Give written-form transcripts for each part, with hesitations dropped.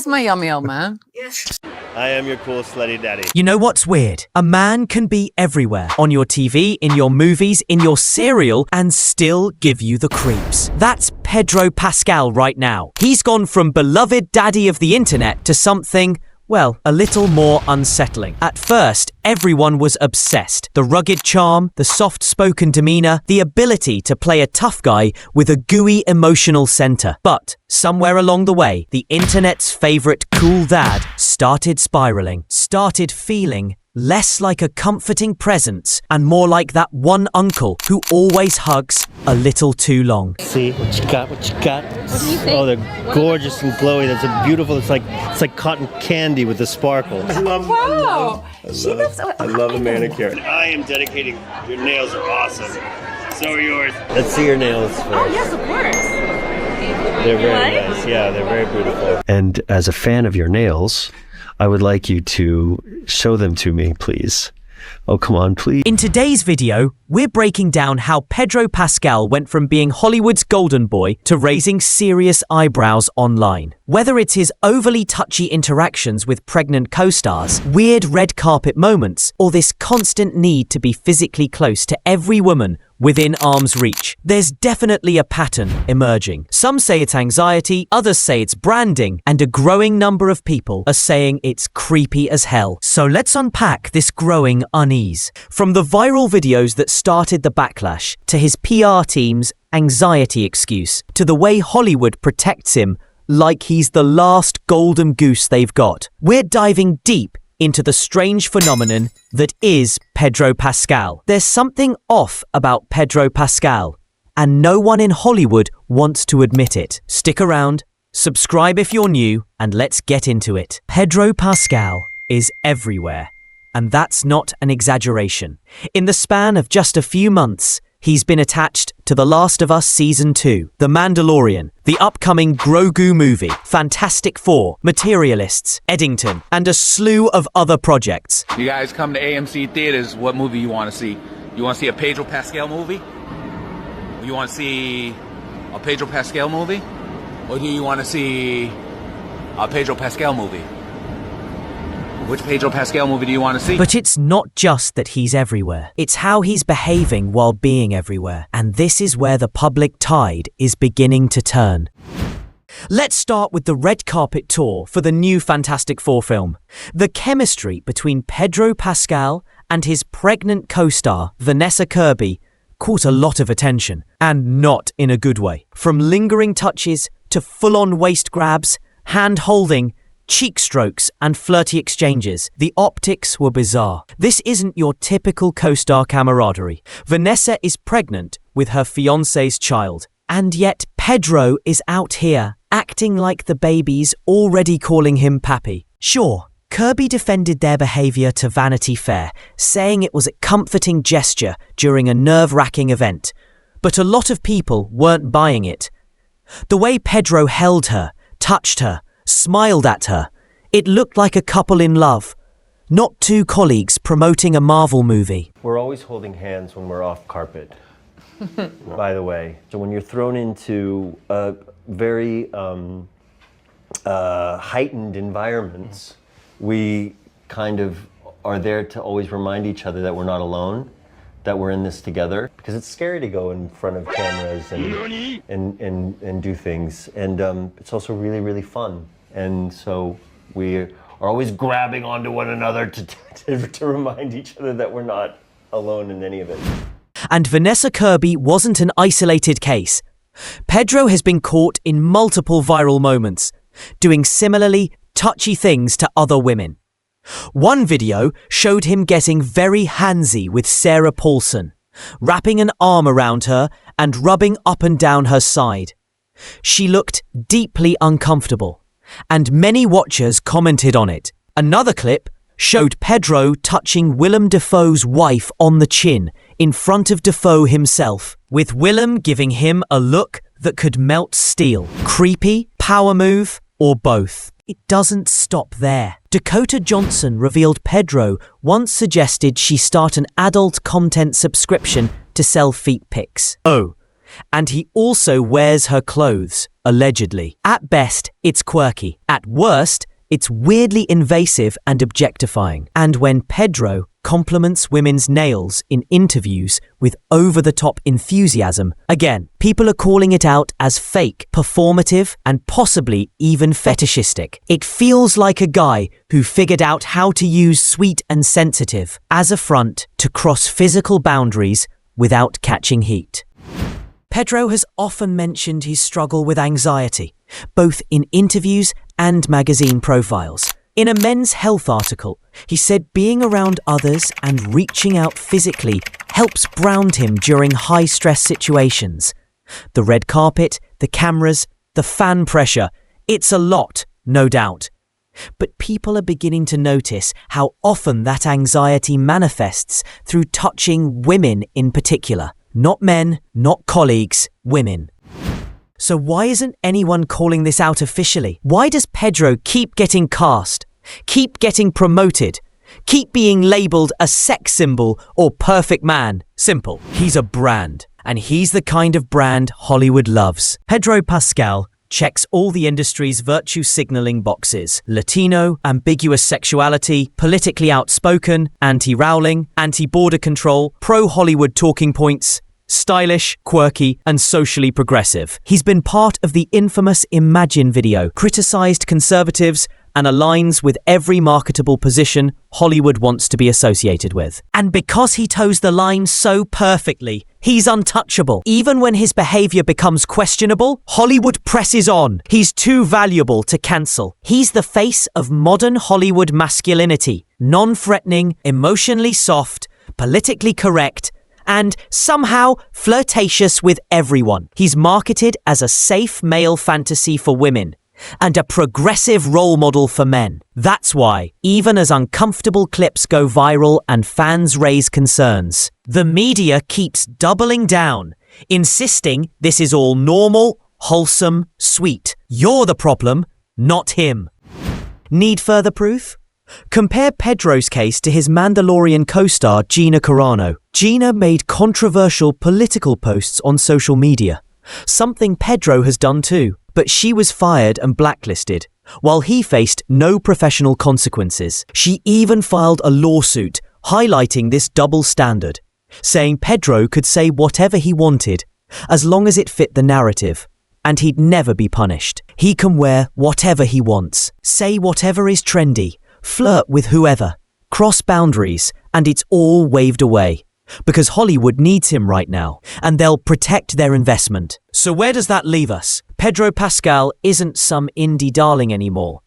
He's my yummy old man. Yes. I am your cool slutty daddy. You know what's weird? A man can be everywhere. On your TV, in your movies, in your cereal, and still give you the creeps. That's Pedro Pascal right now. He's gone from beloved daddy of the internet to something, well, a little more unsettling. At first, everyone was obsessed. The rugged charm, the soft-spoken demeanor, the ability to play a tough guy with a gooey emotional center. But somewhere along the way, the internet's favorite cool dad started spiraling, started feeling less like a comforting presence and more like that one uncle who always hugs a little too long. See what you got, what you got. What do you think? Oh, they're gorgeous and glowy. That's a beautiful. It's like cotton candy with the sparkle. I love a manicure. I am dedicating. Your nails are awesome. So are yours. Let's see your nails first. Oh yes, of course. They're very nice. Yeah, they're very beautiful. And as a fan of your nails, I would like you to show them to me, please. Oh, come on, please. In today's video, we're breaking down how Pedro Pascal went from being Hollywood's golden boy to raising serious eyebrows online. Whether it's his overly touchy interactions with pregnant co-stars, weird red carpet moments, or this constant need to be physically close to every woman within arm's reach, there's definitely a pattern emerging. Some say it's anxiety, others say it's branding, and a growing number of people are saying it's creepy as hell. So let's unpack this growing unease. From the viral videos that started the backlash, to his PR team's anxiety excuse, to the way Hollywood protects him like he's the last golden goose they've got. We're diving deep into the strange phenomenon that is Pedro Pascal. There's something off about Pedro Pascal, and no one in Hollywood wants to admit it. Stick around, subscribe if you're new, and let's get into it. Pedro Pascal is everywhere, and that's not an exaggeration. In the span of just a few months, he's been attached to The Last of Us Season 2, The Mandalorian, the upcoming Grogu movie, Fantastic Four, Materialists, Eddington, and a slew of other projects. You guys come to AMC theaters, what movie you want to see? You want to see a Pedro Pascal movie? You want to see a Pedro Pascal movie? Or do you want to see a Pedro Pascal movie? Which Pedro Pascal movie do you want to see? But it's not just that he's everywhere. It's how he's behaving while being everywhere. And this is where the public tide is beginning to turn. Let's start with the red carpet tour for the new Fantastic Four film. The chemistry between Pedro Pascal and his pregnant co-star, Vanessa Kirby, caught a lot of attention, and not in a good way. From lingering touches to full-on waist grabs, hand-holding, cheek strokes, and flirty exchanges, the optics were bizarre. This isn't your typical co-star camaraderie. Vanessa is pregnant with her fiancé's child, and yet Pedro is out here acting like the baby's already calling him pappy. Sure, Kirby defended their behavior to Vanity Fair, saying it was a comforting gesture during a nerve-wracking event, but a lot of people weren't buying it. The way Pedro held her, touched her, smiled at her, it looked like a couple in love, not two colleagues promoting a Marvel movie. We're always holding hands when we're off carpet, by the way. So when you're thrown into a very heightened environments, we kind of are there to always remind each other that we're not alone, that we're in this together, because it's scary to go in front of cameras and do things, and it's also really, really fun. And so we are always grabbing onto one another to remind each other that we're not alone in any of it. And Vanessa Kirby wasn't an isolated case. Pedro has been caught in multiple viral moments, doing similarly touchy things to other women. One video showed him getting very handsy with Sarah Paulson, wrapping an arm around her and rubbing up and down her side. She looked deeply uncomfortable, and many watchers commented on it. Another clip showed Pedro touching Willem Dafoe's wife on the chin in front of Dafoe himself, with Willem giving him a look that could melt steel. Creepy, power move, or both. It doesn't stop there. Dakota Johnson revealed Pedro once suggested she start an adult content subscription to sell feet pics. Oh, And he also wears her clothes, allegedly. At best, it's quirky. At worst, it's weirdly invasive and objectifying. And when Pedro compliments women's nails in interviews with over-the-top enthusiasm, again, people are calling it out as fake, performative, and possibly even fetishistic. It feels like a guy who figured out how to use sweet and sensitive as a front to cross physical boundaries without catching heat. Pedro has often mentioned his struggle with anxiety, both in interviews and magazine profiles. In a Men's Health article, he said being around others and reaching out physically helps ground him during high-stress situations. The red carpet, the cameras, the fan pressure, it's a lot, no doubt. But people are beginning to notice how often that anxiety manifests through touching women in particular. Not men, not colleagues, women. So why isn't anyone calling this out officially? Why does Pedro keep getting cast, keep getting promoted, keep being labelled a sex symbol or perfect man? Simple. He's a brand, and he's the kind of brand Hollywood loves. Pedro Pascal checks all the industry's virtue signaling boxes: Latino, ambiguous sexuality, politically outspoken, anti-Rowling, anti-border control, pro-Hollywood talking points, stylish, quirky, and socially progressive. He's been part of the infamous Imagine video, criticized conservatives, and aligns with every marketable position Hollywood wants to be associated with. And because he toes the line so perfectly, he's untouchable. Even when his behavior becomes questionable, Hollywood presses on. He's too valuable to cancel. He's the face of modern Hollywood masculinity, non-threatening, emotionally soft, politically correct, and somehow flirtatious with everyone. He's marketed as a safe male fantasy for women and a progressive role model for men. That's why, even as uncomfortable clips go viral and fans raise concerns, the media keeps doubling down, insisting this is all normal, wholesome, sweet. You're the problem, not him. Need further proof? Compare Pedro's case to his Mandalorian co-star Gina Carano. Gina made controversial political posts on social media, something Pedro has done too. But she was fired and blacklisted, while he faced no professional consequences. She even filed a lawsuit highlighting this double standard, saying Pedro could say whatever he wanted, as long as it fit the narrative, and he'd never be punished. He can wear whatever he wants, say whatever is trendy, flirt with whoever, cross boundaries, and it's all waved away. Because Hollywood needs him right now, and they'll protect their investment. So where does that leave us? Pedro Pascal isn't some indie darling anymore.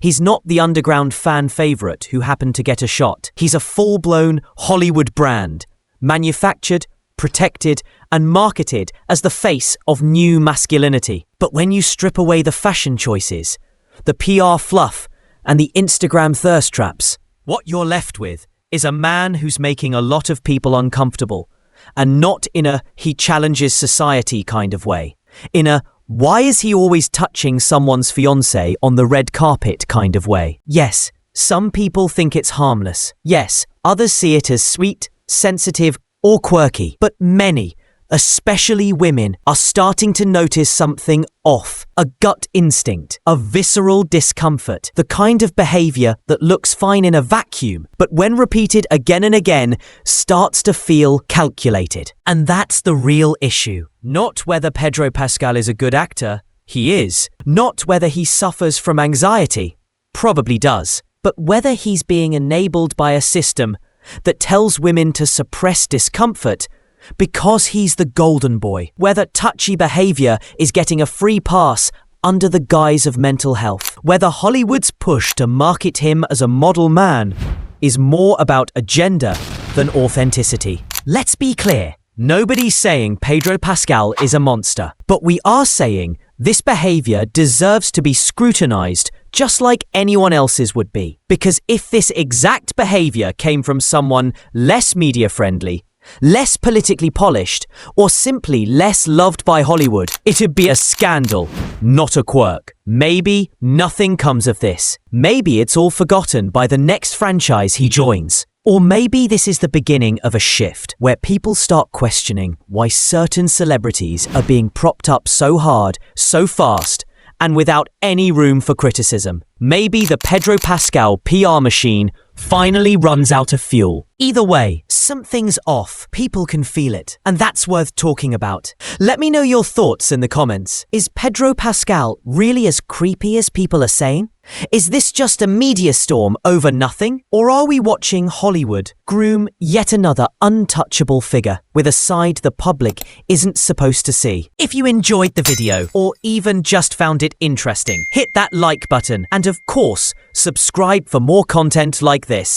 He's not the underground fan favorite who happened to get a shot. He's a full-blown Hollywood brand, manufactured, protected, and marketed as the face of new masculinity. But when you strip away the fashion choices, the PR fluff, and the Instagram thirst traps, what you're left with is a man who's making a lot of people uncomfortable, and not in a he challenges society kind of way. In a why is he always touching someone's fiancé on the red carpet kind of way. Yes, some people think it's harmless. Yes, others see it as sweet, sensitive, or quirky. But many, especially women, are starting to notice something off. A gut instinct, a visceral discomfort, the kind of behavior that looks fine in a vacuum, but when repeated again and again, starts to feel calculated. And that's the real issue. Not whether Pedro Pascal is a good actor, he is. Not whether he suffers from anxiety, probably does. But whether he's being enabled by a system that tells women to suppress discomfort because he's the golden boy. Whether touchy behavior is getting a free pass under the guise of mental health. Whether Hollywood's push to market him as a model man is more about agenda than authenticity. Let's be clear. Nobody's saying Pedro Pascal is a monster, but we are saying this behavior deserves to be scrutinized just like anyone else's would be. Because if this exact behavior came from someone less media-friendly, less politically polished, or simply less loved by Hollywood, it'd be a scandal, not a quirk. Maybe nothing comes of this. Maybe it's all forgotten by the next franchise he joins. Or maybe this is the beginning of a shift where people start questioning why certain celebrities are being propped up so hard, so fast, and without any room for criticism. Maybe the Pedro Pascal PR machine finally runs out of fuel. Either way, something's off. People can feel it, and that's worth talking about. Let me know your thoughts in the comments. Is Pedro Pascal really as creepy as people are saying? Is this just a media storm over nothing? Or are we watching Hollywood groom yet another untouchable figure with a side the public isn't supposed to see? If you enjoyed the video, or even just found it interesting, hit that like button and of course, subscribe for more content like this.